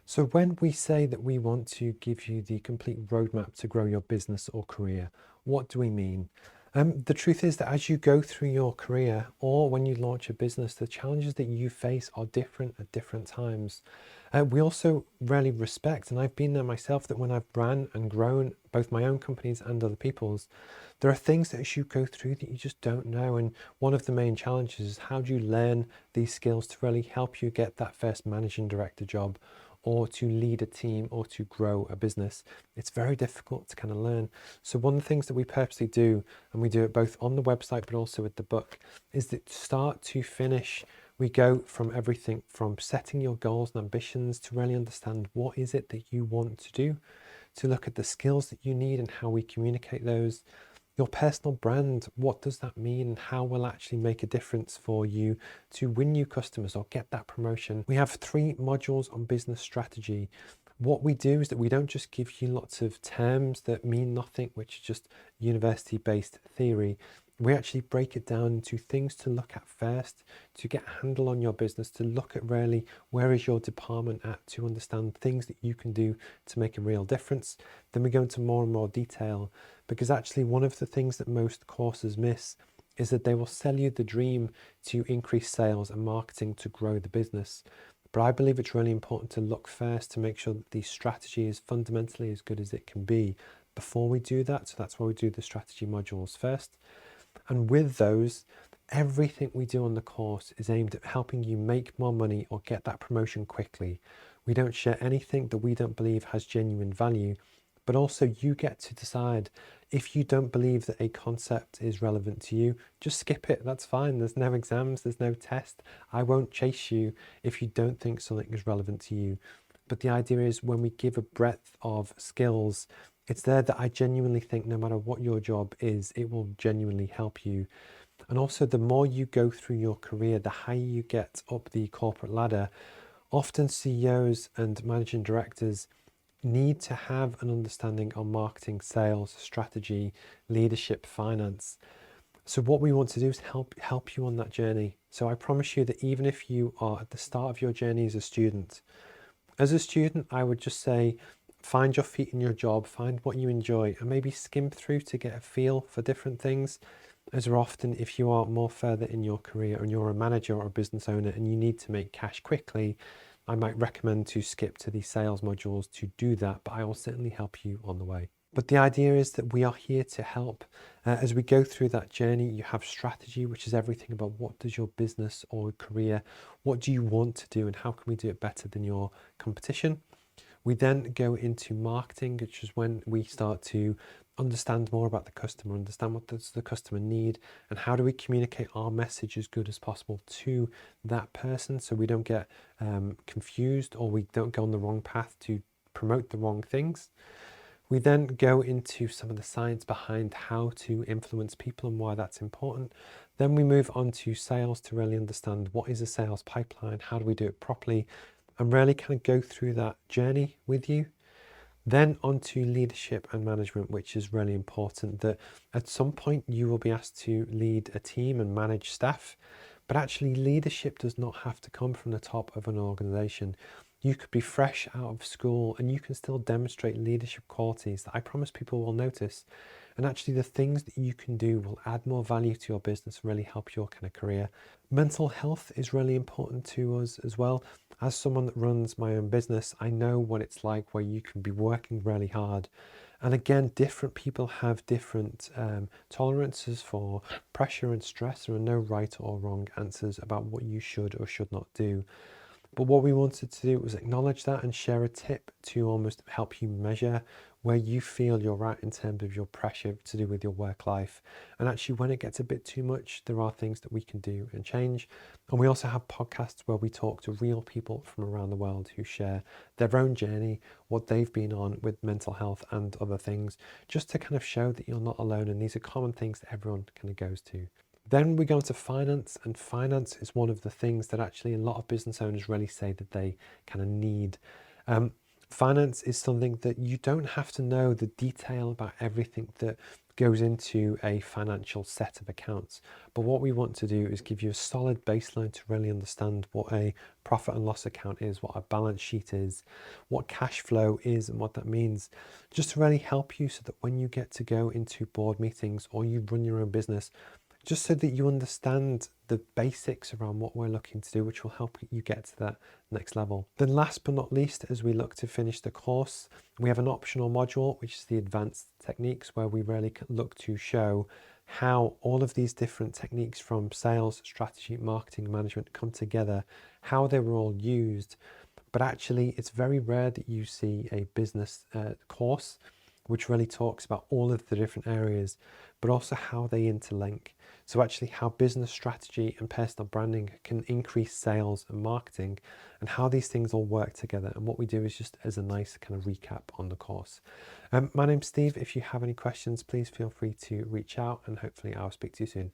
So when we say that we want to give you the complete roadmap to grow your business or career, what do we mean? The truth is that as you go through your career or when you launch a business, the challenges that you face are different at different times. We also really respect, and I've been there myself, that when I've ran and grown both my own companies and other people's, there are things that as you go through that you just don't know. And one of the main challenges is how do you learn these skills to really help you get that first managing director job, or to lead a team, or to grow a business. It's very difficult to kind of learn. So one of the things that we purposely do, and we do it both on the website but also with the book, is that start to finish, we go from everything from setting your goals and ambitions to really understand what is it that you want to do, to look at the skills that you need and how we communicate those. Your personal brand, what does that mean, and how will actually make a difference for you to win new customers or get that promotion? We have 3 modules on business strategy. What we do is that we don't just give you lots of terms that mean nothing, which is just university-based theory. We actually break it down into things to look at first, to get a handle on your business, to look at really where is your department at, to understand things that you can do to make a real difference. Then we go into more and more detail, because actually one of the things that most courses miss is that they will sell you the dream to increase sales and marketing to grow the business. But I believe it's really important to look first to make sure that the strategy is fundamentally as good as it can be before we do that. So that's why we do the strategy modules first. And with those, everything we do on the course is aimed at helping you make more money or get that promotion quickly. We don't share anything that we don't believe has genuine value, but also you get to decide. If you don't believe that a concept is relevant to you, just skip it. That's fine. There's no exams, there's no test. I won't chase you if you don't think something is relevant to you. But the idea is when we give a breadth of skills, it's there that I genuinely think no matter what your job is, it will genuinely help you. And also, the more you go through your career, the higher you get up the corporate ladder. Often CEOs and managing directors need to have an understanding on marketing, sales, strategy, leadership, finance. So what we want to do is help you on that journey. So I promise you that even if you are at the start of your journey as a student, I would just say, find your feet in your job, find what you enjoy, and maybe skim through to get a feel for different things. As are often, if you are more further in your career and you're a manager or a business owner and you need to make cash quickly, I might recommend to skip to the sales modules to do that, but I will certainly help you on the way. But the idea is that we are here to help. As we go through that journey, you have strategy, which is everything about what does your business or career, what do you want to do and how can we do it better than your competition? We then go into marketing, which is when we start to understand more about the customer, understand what does the customer need, and how do we communicate our message as good as possible to that person so we don't get confused or we don't go on the wrong path to promote the wrong things. We then go into some of the science behind how to influence people and why that's important. Then we move on to sales to really understand what is a sales pipeline, how do we do it properly, and really kind of go through that journey with you. Then onto leadership and management, which is really important, that at some point you will be asked to lead a team and manage staff, but actually leadership does not have to come from the top of an organization. You could be fresh out of school and you can still demonstrate leadership qualities that I promise people will notice. And actually the things that you can do will add more value to your business and really help your kind of career. Mental health is really important to us as well. As someone that runs my own business, I know what it's like where you can be working really hard. And again, different people have different tolerances for pressure and stress. There are no right or wrong answers about what you should or should not do. But what we wanted to do was acknowledge that and share a tip to almost help you measure where you feel you're at in terms of your pressure to do with your work life. And actually, when it gets a bit too much, there are things that we can do and change. And we also have podcasts where we talk to real people from around the world who share their own journey, what they've been on with mental health and other things, just to kind of show that you're not alone. And these are common things that everyone kind of goes to. Then we go into finance, and finance is one of the things that actually a lot of business owners really say that they kind of need. Finance is something that you don't have to know the detail about everything that goes into a financial set of accounts. But what we want to do is give you a solid baseline to really understand what a profit and loss account is, what a balance sheet is, what cash flow is, and what that means, just to really help you so that when you get to go into board meetings or you run your own business, just so that you understand the basics around what we're looking to do, which will help you get to that next level. Then last but not least, as we look to finish the course, we have an optional module, which is the advanced techniques, where we really look to show how all of these different techniques from sales, strategy, marketing, management come together, how they were all used. But actually, it's very rare that you see a business course which really talks about all of the different areas, but also how they interlink. So actually how business strategy and personal branding can increase sales and marketing, and how these things all work together. And what we do is just as a nice kind of recap on the course. My name's Steve. If you have any questions, please feel free to reach out, and hopefully I'll speak to you soon.